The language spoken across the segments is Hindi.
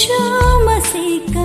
यीशु मसीह का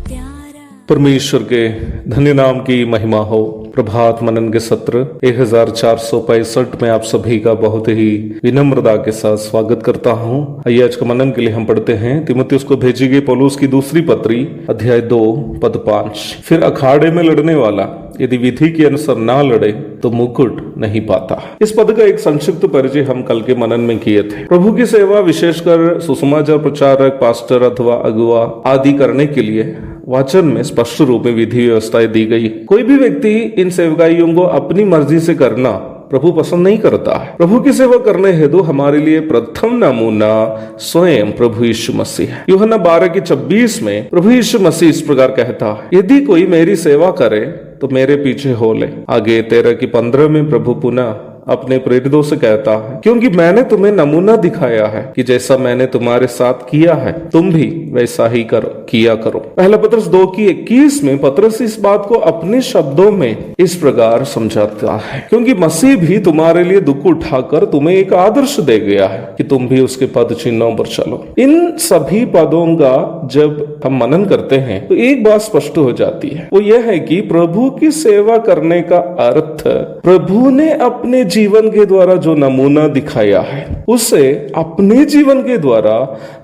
प्यारा। परमेश्वर के धन्य नाम की महिमा हो। प्रभात मनन के सत्र 1465 में आप सभी का बहुत ही विनम्रता के साथ स्वागत करता हूं। आइए आज का मनन के लिए हम पढ़ते हैं तीमुथियुस को भेजी गई पौलुस की दूसरी पत्री अध्याय 2 पद 5। फिर अखाड़े में लड़ने वाला यदि विधि के अनुसार ना लड़े तो मुकुट नहीं पाता। इस पद का एक संक्षिप्त परिचय हम कल के मनन में किए थे। प्रभु की सेवा विशेषकर सुसमाचार प्रचारक, पास्टर अथवा अगुवा आदि करने के लिए वचन में स्पष्ट रूप में विधि व्यवस्थाएं दी गई। कोई भी व्यक्ति इन सेवकाइयों को अपनी मर्जी से करना प्रभु पसंद नहीं करता है। प्रभु की सेवा करने हेतु हमारे लिए प्रथम नमूना स्वयं प्रभु यीशु मसीह है। यूहन्ना 12:26 में प्रभु यीशु मसीह इस प्रकार कहता है, यदि कोई मेरी सेवा करे तो मेरे पीछे हो ले। आगे 13:15 में प्रभु पुनः अपने प्रेरितों से कहता है, क्योंकि मैंने तुम्हें नमूना दिखाया है कि जैसा मैंने तुम्हारे साथ किया है तुम भी वैसा ही किया करो। पहला पत्रस 2:21 में पत्रस इस बात को अपने शब्दों में इस प्रकार समझाता है, क्योंकि मसीह भी तुम्हारे लिए दुख उठाकर तुम्हें एक आदर्श दे गया है कि तुम भी उसके पद चिन्हों पर चलो। इन सभी पदों का जब हम मनन करते हैं तो एक बात स्पष्ट हो जाती है, वो यह है कि प्रभु की सेवा करने का अर्थ प्रभु ने अपने जीवन के द्वारा जो नमूना दिखाया है उसे अपने जीवन के द्वारा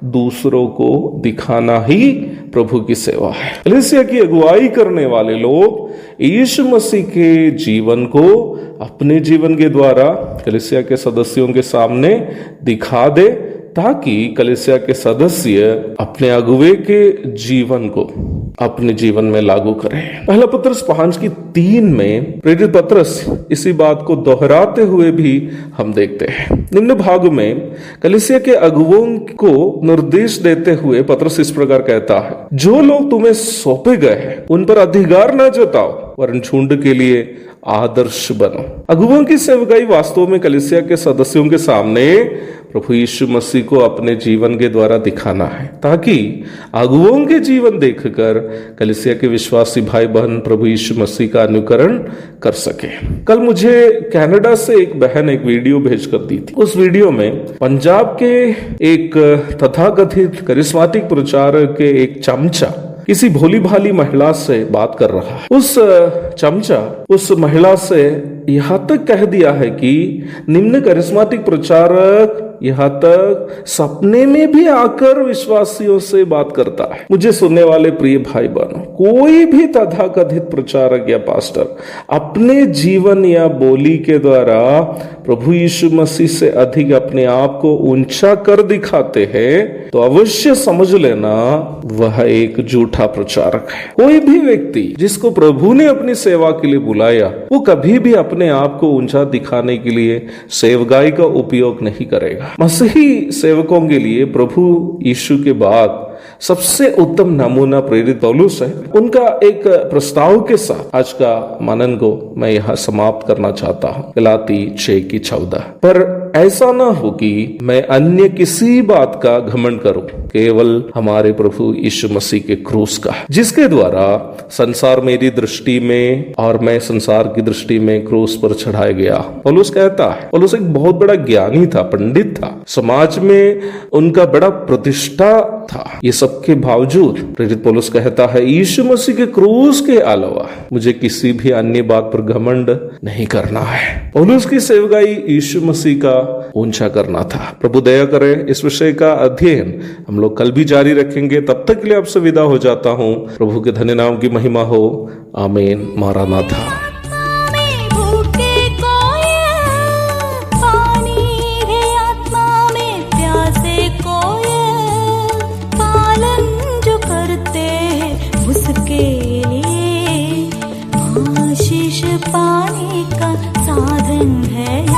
दूसरों को दिखाना ही प्रभु की सेवा है। कलीसिया की अगुवाई करने वाले लोग यीशु मसीह के जीवन को अपने जीवन के द्वारा कलीसिया के सदस्यों के सामने दिखा दे, ताकि कलीसिया के सदस्य अपने अगुवे के जीवन को अपने जीवन में लागू करें। पहला पत्रस 5:3 में प्रेरित पत्रस इसी बात को दोहराते हुए भी हम देखते हैं। निम्न भाग में कलीसिया के अगुवों को निर्देश देते हुए पत्रस इस प्रकार कहता है, जो लोग तुम्हें सौंपे गए हैं उन पर अधिकार न जताओ वरन झुंड के लिए आदर्श बनो। अगुवों की सेवकाई वास्तव में कलीसिया के सदस्यों के सामने प्रभु यीशु मसीह को अपने जीवन के द्वारा दिखाना है, ताकि अगुवों के जीवन देखकर कलीसिया के विश्वासी भाई बहन प्रभु यीशु मसीह का अनुकरण कर सके। कल मुझे कनाडा से एक बहन एक वीडियो भेज कर दी थी। उस वीडियो में पंजाब के एक तथाकथित करिश्माटिक प्रचारक के एक चमचा किसी भोली भाली महिला से बात कर रहा है। उस चमचा उस महिला से यहां तक कह दिया है कि निम्न करिश्माटिक प्रचारक यहां तक सपने में भी आकर विश्वासियों से बात करता है। मुझे सुनने वाले प्रिय भाई बहनों, कोई भी तथाकथित प्रचारक या पास्टर अपने जीवन या बोली के द्वारा प्रभु यीशु मसीह से अधिक अपने आप को ऊंचा कर दिखाते हैं तो अवश्य समझ लेना वह एक झूठा प्रचारक है। कोई भी व्यक्ति जिसको प्रभु ने अपनी सेवा के लिए बुलाया वो कभी भी अपने आप को ऊंचा दिखाने के लिए सेवकाई का उपयोग नहीं करेगा। मसीही सेवकों के लिए प्रभु यीशु के बाद सबसे उत्तम नमूना प्रेरित पौलुस है। उनका एक प्रस्ताव के साथ आज का मनन को मैं यहाँ समाप्त करना चाहता हूँ। गलाती 6:14। पर ऐसा ना हो कि मैं अन्य किसी बात का घमंड करूं, केवल हमारे प्रभु यीशु मसीह के क्रूस का, जिसके द्वारा संसार मेरी दृष्टि में और मैं संसार की दृष्टि में क्रूस पर चढ़ाया गया। पौलुस कहता है, पौलुस एक बहुत बड़ा ज्ञानी था, पंडित था, समाज में उनका बड़ा प्रतिष्ठा था। ये सबके बावजूद प्रेरित पौलुस कहता है, यीशु मसीह के क्रूस के अलावा मुझे किसी भी अन्य बात पर घमंड नहीं करना है। पौलुस की सेवकाई यीशु मसीह का ऊंचा करना था। प्रभु दया करे, इस विषय का अध्ययन हम लोग कल भी जारी रखेंगे। तब तक के लिए आपसे विदा हो जाता हूँ। प्रभु के धन्य नाम की महिमा हो। आमीन। मारानाथा। आशीष पाने का साधन है।